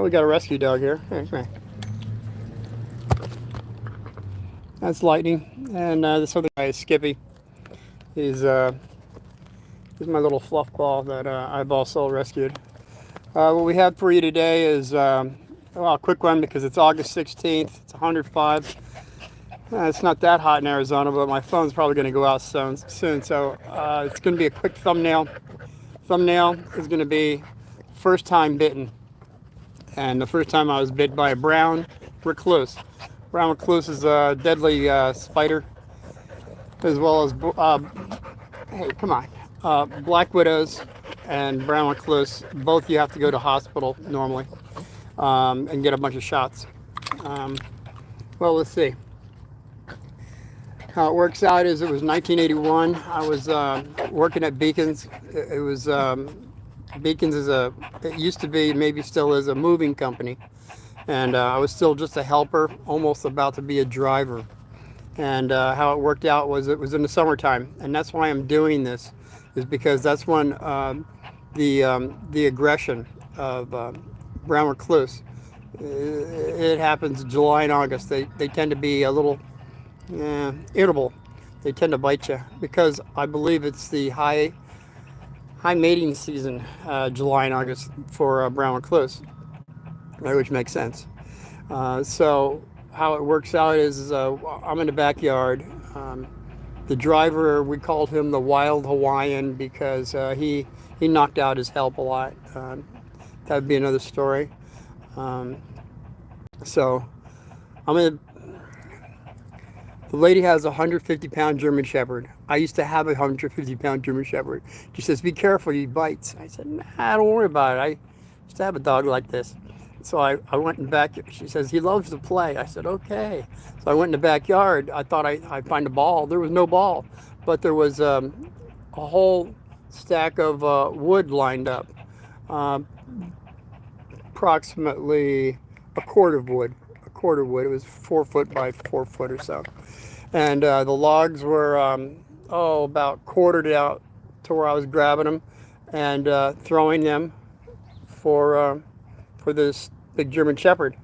Oh, we got a rescue dog here. Hey, come here. That's Lightning, and this other guy is Skippy. He's he's my little fluff ball that I've also rescued. What we have for you today is well, a quick one because it's August 16th. It's 105. It's not that hot in Arizona, but my phone's probably going to go out soon. So it's going to be a quick thumbnail. Thumbnail is going to be first time bitten, and the first time I was bit by a brown recluse. Brown recluse is a deadly spider, as well as hey, come on, black widows and brown recluse. Both you have to go to hospital normally and get a bunch of shots. Well, let's see. How it works out is it was 1981. I was working at Beacons. It was Beacons is it used to be, maybe still is, a moving company, and I was still just a helper, almost about to be a driver. And how it worked out was it was in the summertime, and that's why I'm doing this, is because that's when the aggression of brown recluse, it happens July and August. They tend to be a little irritable. They tend to bite you because I believe it's the high mating season, July and August, for brown recluse, which makes sense. So how it works out is I'm in the backyard. The driver, we called him the Wild Hawaiian because he knocked out his help a lot. That'd be another story. So I'm in. The lady has a 150-pound German Shepherd. I used to have a 150-pound German Shepherd. She says, "Be careful, he bites." I said, "Nah, don't worry about it. I used to have a dog like this." So I went in back. She says, "He loves to play." I said, "Okay." So I went in the backyard. I thought I'd find a ball. There was no ball, but there was a whole stack of wood lined up, approximately a cord of wood. It was 4 foot by 4 foot or so, and the logs were about quartered out to where I was grabbing them and throwing them for this big German Shepherd.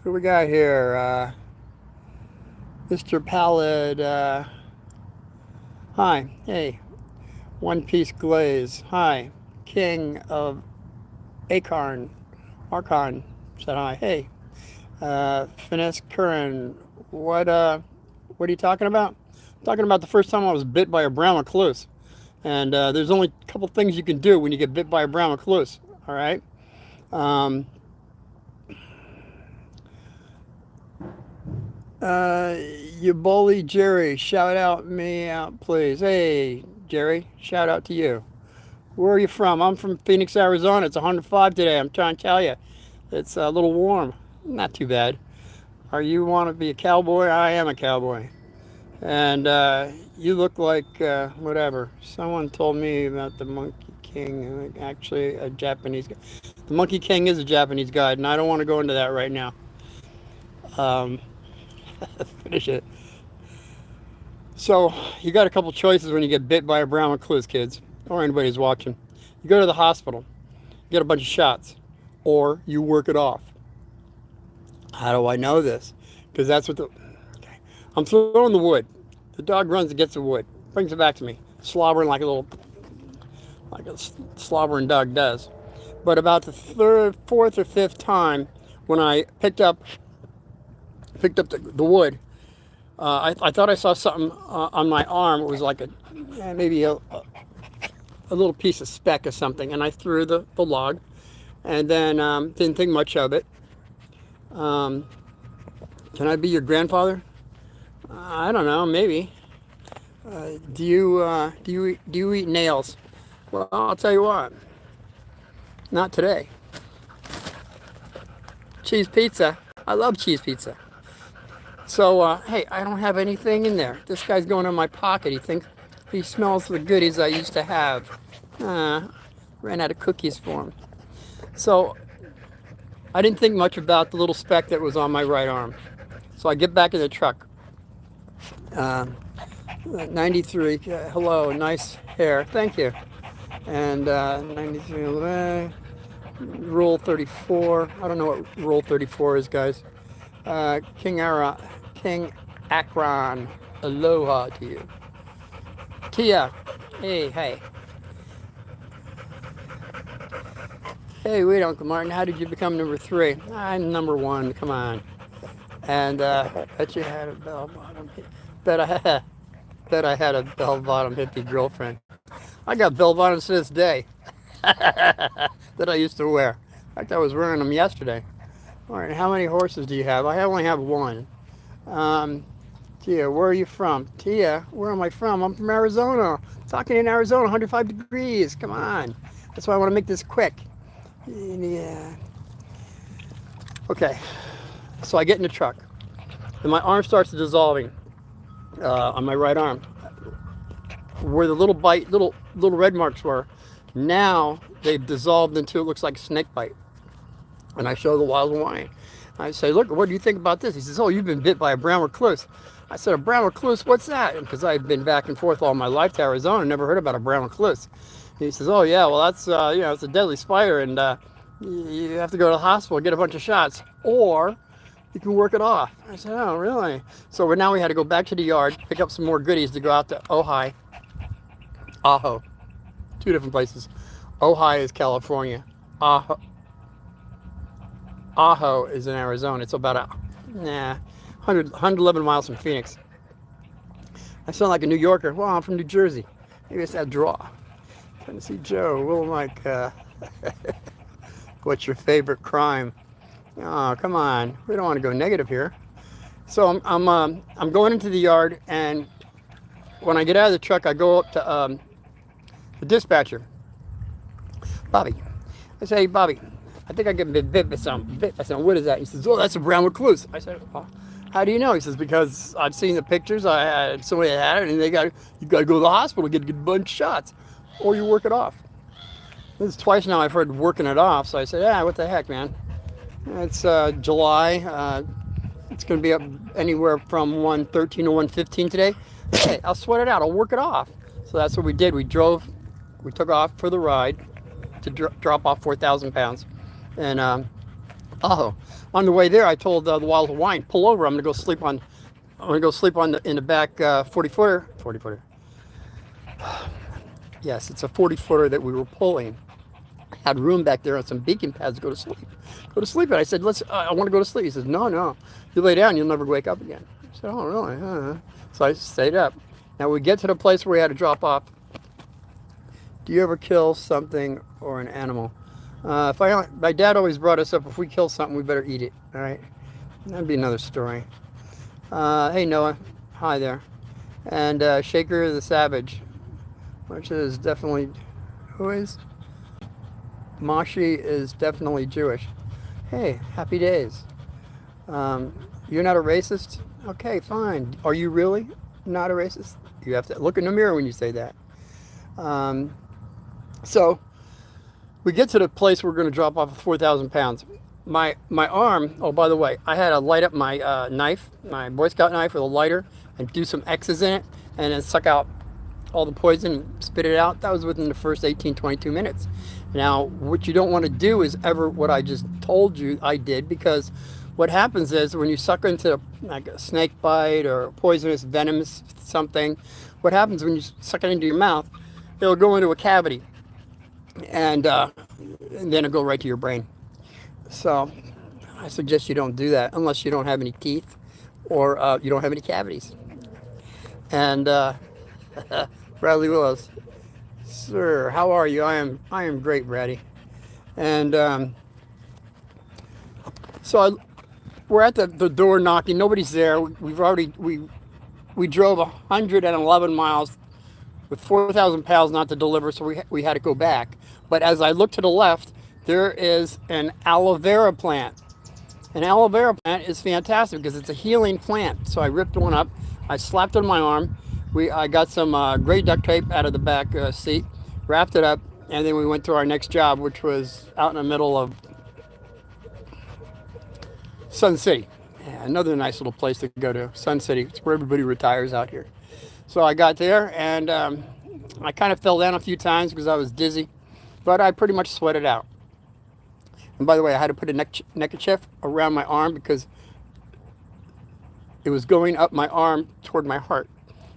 Who we got here? Mr. Pallid. Hi. Hey. One Piece Glaze. Hi. King of Archon said hi. Hey. Finesse Curran. What are you talking about? I'm talking about the first time I was bit by a brown recluse. And there's only a couple things you can do when you get bit by a brown recluse. All right. Yaboli Jerry, shout out me out, please. Hey, Jerry, shout out to you. Where are you from? I'm from Phoenix, Arizona. It's 105 today. I'm trying to tell you. It's a little warm. Not too bad. Are you want to be a cowboy? I am a cowboy. And you look like whatever. Someone told me about the Monkey King. Actually, a Japanese guy. The Monkey King is a Japanese guide, and I don't want to go into that right now. Finish it. So you got a couple choices when you get bit by a brown recluse, kids, or anybody who's watching. You go to the hospital, get a bunch of shots, or you work it off. How do I know this? Because that's what okay. I'm throwing the wood. The dog runs and gets the wood, brings it back to me, slobbering like a slobbering dog does. But about the third, fourth, or fifth time, when I picked up the wood, I thought I saw something on my arm. It was like maybe a little piece of speck or something, and I threw the log, and then didn't think much of it. Can I be your grandfather? I don't know, maybe. Do you eat nails? Well, I'll tell you what. Not today. Cheese pizza. I love cheese pizza. So, hey, I don't have anything in there. This guy's going in my pocket. He smells the goodies I used to have. Ran out of cookies for him. So, I didn't think much about the little speck that was on my right arm. So I get back in the truck. 93, hello, nice hair, thank you. And 93, Rule 34. I don't know what Rule 34 is, guys. King Akron, aloha to you. Tia, hey, hey. Hey, wait, Uncle Martin, how did you become number 3? I'm number 1, come on. And bet you had a bell-bottom bet I had a bell-bottom hippie girlfriend. I got bell-bottoms to this day that I used to wear. In fact, I was wearing them yesterday. All right, how many horses do you have? I only have 1. Tia, where are you from? Tia, where am I from? I'm from Arizona. Talking in Arizona, 105 degrees. Come on. That's why I want to make this quick. Yeah. Okay. So I get in the truck, and my arm starts dissolving on my right arm, where the little red marks were. Now they've dissolved into, it looks like a snake bite. And I show the wild Hawaiian. I say, look, what do you think about this? He says, oh, you've been bit by a brown recluse. I said, a brown recluse? What's that? Because I've been back and forth all my life to Arizona, never heard about a brown recluse. He says, oh yeah, well that's it's a deadly spider, and you have to go to the hospital, get a bunch of shots, or you can work it off. I said, oh really? So now we had to go back to the yard, pick up some more goodies to go out to Aho, 2 different places. Ojai is California. Aho is in Arizona. It's about 111 miles from Phoenix. I sound like a New Yorker. Well, I'm from New Jersey. Maybe it's that draw. Tennessee Joe, Will Mike, what's your favorite crime? Oh, come on. We don't want to go negative here. So I'm going into the yard, and when I get out of the truck, I go up to the dispatcher. Bobby. I say, hey, Bobby, I think I get bit by something. What is that? He says, oh, that's a brown recluse. I said, oh, how do you know? He says, because I've seen the pictures. I had somebody that had it, and you got to go to the hospital, get a bunch of shots, or you work it off. This is twice now I've heard working it off. So I said, yeah, what the heck, man? It's July. It's going to be up anywhere from 113 to 115 today. Hey, I'll sweat it out. I'll work it off. So that's what we did. We took off for the ride to drop off 4,000 pounds. And on the way there, I told the wild Hawaiian, pull over. I'm gonna go sleep in the back 40-footer. 40-footer. Yes, it's a 40-footer that we were pulling. I had room back there on some beacon pads to go to sleep. And I said, I want to go to sleep. He says, no. You lay down, you'll never wake up again. I said, oh really? So I stayed up. Now we get to the place where we had to drop off. Do you ever kill something or an animal? My dad always brought us up, if we kill something, we better eat it. All right, that'd be another story. Hey Noah, hi there, and Shaker the Savage, which is definitely, who is? Moshi is definitely Jewish. Hey, happy days. You're not a racist? Okay, fine. Are you really not a racist? You have to look in the mirror when you say that. So we get to the place we're going to drop off 4,000 pounds. My arm, oh, by the way, I had to light up my knife, my Boy Scout knife with a lighter, and do some X's in it, and then suck out all the poison and spit it out. That was within the first 18, 22 minutes. Now, what you don't want to do is ever what I just told you I did, because what happens is when you suck into like a snake bite or poisonous, venomous something, what happens when you suck it into your mouth, it'll go into a cavity. And then it'll go right to your brain. So I suggest you don't do that unless you don't have any teeth or you don't have any cavities. And Bradley Willis, sir, how are you? I am great, Bradley. And we're at the door knocking. Nobody's there. We drove 111 miles with 4,000 pounds not to deliver, so we had to go back. But as I look to the left, there is an aloe vera plant. An aloe vera plant is fantastic because it's a healing plant. So I ripped one up, I slapped it on my arm. I got some gray duct tape out of the back seat, wrapped it up, and then we went to our next job, which was out in the middle of Sun City. Yeah, another nice little place to go to, Sun City. It's where everybody retires out here. So I got there, and I kind of fell down a few times because I was dizzy, but I pretty much sweated out. And by the way, I had to put a neckerchief around my arm because it was going up my arm toward my heart,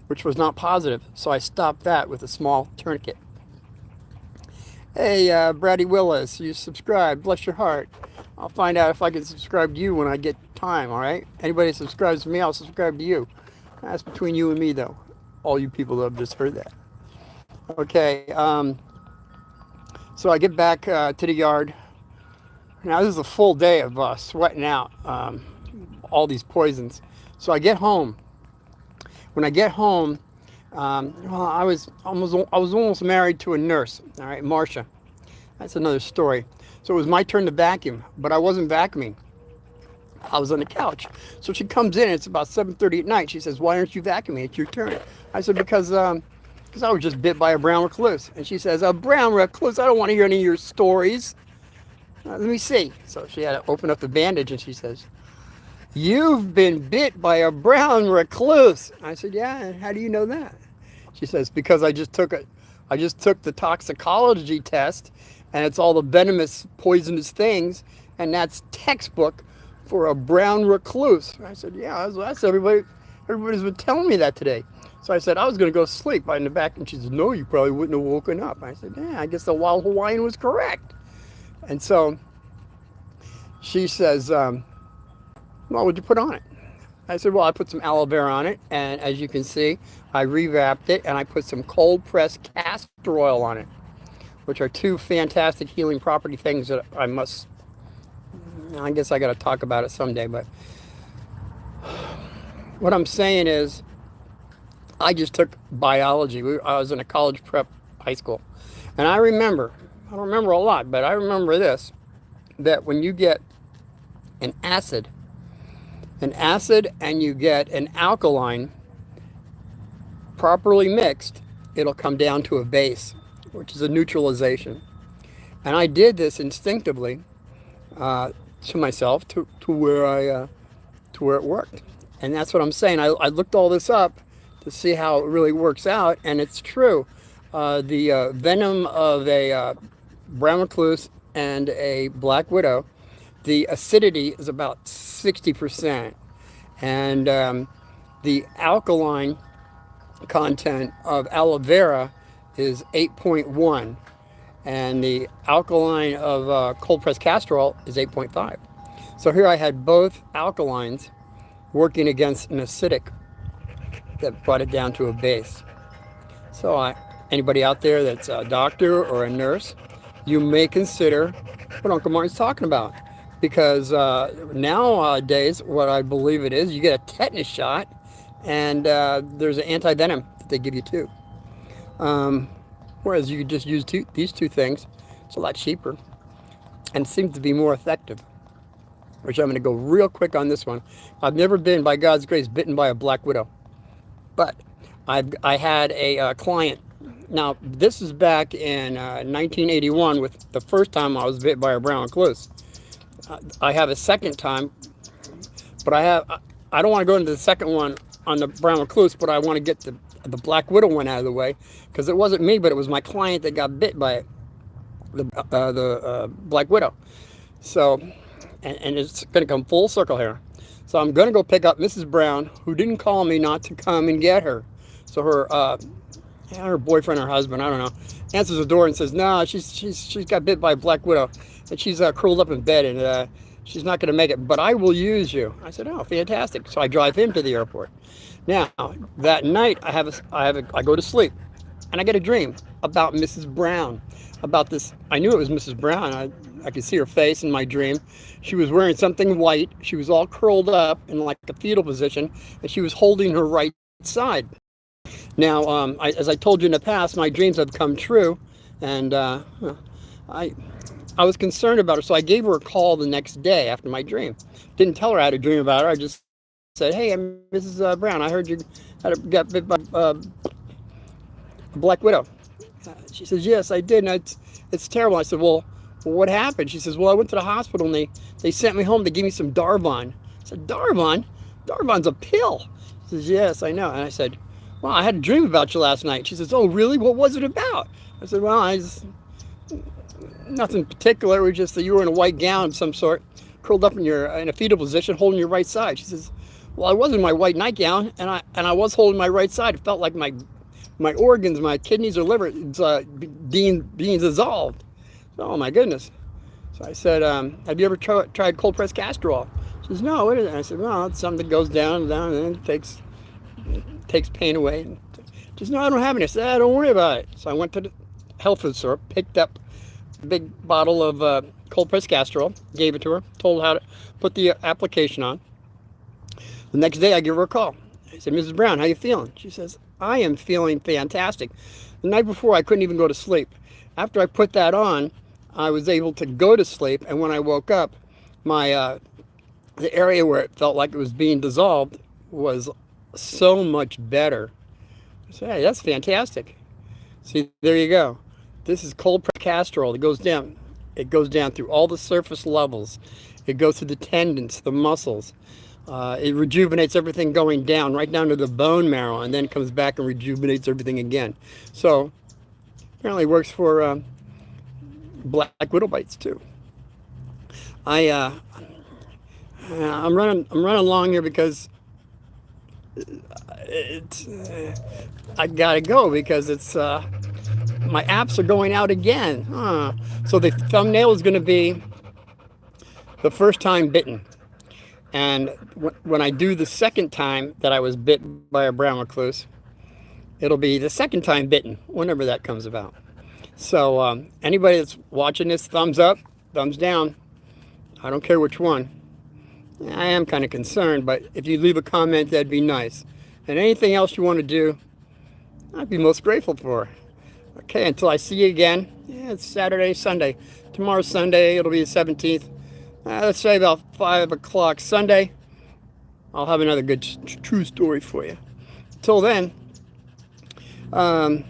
which was not positive. So I stopped that with a small tourniquet. Hey, Brady Willis, you subscribed. Bless your heart. I'll find out if I can subscribe to you when I get time, all right? Anybody that subscribes to me, I'll subscribe to you. That's between you and me, though. All you people that have just heard that. Okay, so I get back to the yard. Now, this is a full day of sweating out all these poisons. So I get home. When I get home, well, I was almost married to a nurse, all right, Marcia. That's another story. So it was my turn to vacuum, but I wasn't vacuuming. I was on the couch. So she comes in, it's about 7:30 at night. She says, "Why aren't you vacuuming? It's your turn." I said, because I was just bit by a brown recluse. And she says, "A brown recluse? I don't want to hear any of your stories. Let me see." So she had to open up the bandage and she says, "You've been bit by a brown recluse." I said, "Yeah, and how do you know that?" She says, "Because I just took the toxicology test, and it's all the venomous, poisonous things, and that's textbook for a brown recluse." I said, "Yeah, that's everybody. Everybody's been telling me that today." So I said, "I was going to go sleep in the back," and she said, "No, you probably wouldn't have woken up." I said, "Yeah, I guess the wild Hawaiian was correct." And so she says, "Well, what'd you put on it?" I said, "Well, I put some aloe vera on it, and as you can see, I rewrapped it, and I put some cold-pressed castor oil on it, which are two fantastic healing property things that I guess I got to talk about it someday, but what I'm saying is I just took biology. I was in a college prep high school, and I don't remember a lot, but I remember this, that when you get an acid and you get an alkaline properly mixed, it'll come down to a base, which is a neutralization. And I did this instinctively to myself to where it worked. And that's what I'm saying. I looked all this up to see how it really works out, and it's true. The venom of a brown recluse and a black widow, the acidity is about 60%, and the alkaline content of aloe vera is 8.1, and the alkaline of cold pressed castor oil is 8.5. So here I had both alkalines working against an acidic that brought it down to a base. So anybody out there that's a doctor or a nurse, you may consider what Uncle Martin's talking about. Because nowadays, what I believe it is, you get a tetanus shot, and there's an anti-venom that they give you too. Whereas you could just use these two things. It's a lot cheaper and seems to be more effective. Which I'm going to go real quick on this one. I've never been, by God's grace, bitten by a black widow. But I had a client. Now, this is back in 1981 with the first time I was bit by a brown recluse. I have a second time, but I don't want to go into the second one on the brown recluse, but I want to get the black widow one out of the way, because it wasn't me, but it was my client that got bit by it, the black widow. So, and it's going to come full circle here. So I'm going to go pick up Mrs. Brown, who didn't call me not to come and get her. So her boyfriend or husband, I don't know, answers the door and says, "No, she's got bit by a black widow, and she's curled up in bed, and she's not going to make it, but I will use you." I said, "Oh, fantastic." So I drive him to the airport. Now, that night, I go to sleep, and I get a dream about Mrs. Brown, about this. I knew it was Mrs. Brown. I could see her face in my dream. She was wearing something white. She was all curled up in like a fetal position, and she was holding her right side. Now, as I told you in the past, my dreams have come true, and I was concerned about her, so I gave her a call the next day after my dream. Didn't tell her I had a dream about her. I just said, "Hey, I'm Mrs. Brown. I heard you got bit by a black widow." She says, "Yes, I did, and it's terrible." I said, "Well, what happened?" She says, "Well, I went to the hospital, and they sent me home. They gave me some Darvon." I said, "Darvon? Darvon's a pill." She says, "Yes, I know." And I said, "Well, I had a dream about you last night." She says, "Oh, really? What was it about?" I said, "Well, Nothing particular. It was just that you were in a white gown of some sort, curled up in a fetal position, holding your right side. She says, "Well, I was in my white nightgown, and I was holding my right side. It felt like my organs, my kidneys or liver, it's being dissolved." Oh my goodness! So I said, "Have you ever tried cold pressed castor oil?" She says, "No, what is it?" I said, "Well, it's something that goes down and down, and it takes pain away." And she says, "No, I don't have any." I said, "Don't worry about it." So I went to the health food store, picked up a big bottle of cold pressed castor oil, gave it to her, told her how to put the application on. The next day, I give her a call. I said, "Mrs. Brown, how you feeling?" She says, "I am feeling fantastic. The night before, I couldn't even go to sleep. After I put that on, I was able to go to sleep, and when I woke up, my the area where it felt like it was being dissolved was so much better." I said, "Hey, that's fantastic." See, there you go. This is cold pressed castor oil. It goes down. It goes down through all the surface levels. It goes through the tendons, the muscles. It rejuvenates everything going down, right down to the bone marrow, and then comes back and rejuvenates everything again. So apparently it works for black widow bites too. I'm running along here because it's I gotta go because it's my apps are going out again. So the thumbnail is going to be the first time bitten, and when I do the second time that I was bit by a brown recluse, it'll be the second time bitten, whenever that comes about. So anybody that's watching this, thumbs up, thumbs down. I don't care which one. I am kind of concerned, but if you leave a comment, that'd be nice. And anything else you want to do, I'd be most grateful for. Okay, until I see you again. Yeah, it's Saturday, Sunday. Tomorrow's Sunday. It'll be the 17th. Let's say about 5 o'clock Sunday. I'll have another good true story for you. Until then, when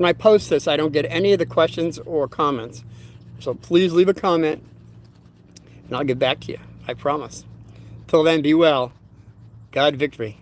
I post this, I don't get any of the questions or comments. So please leave a comment, and I'll get back to you. I promise. Till then, be well. God victory.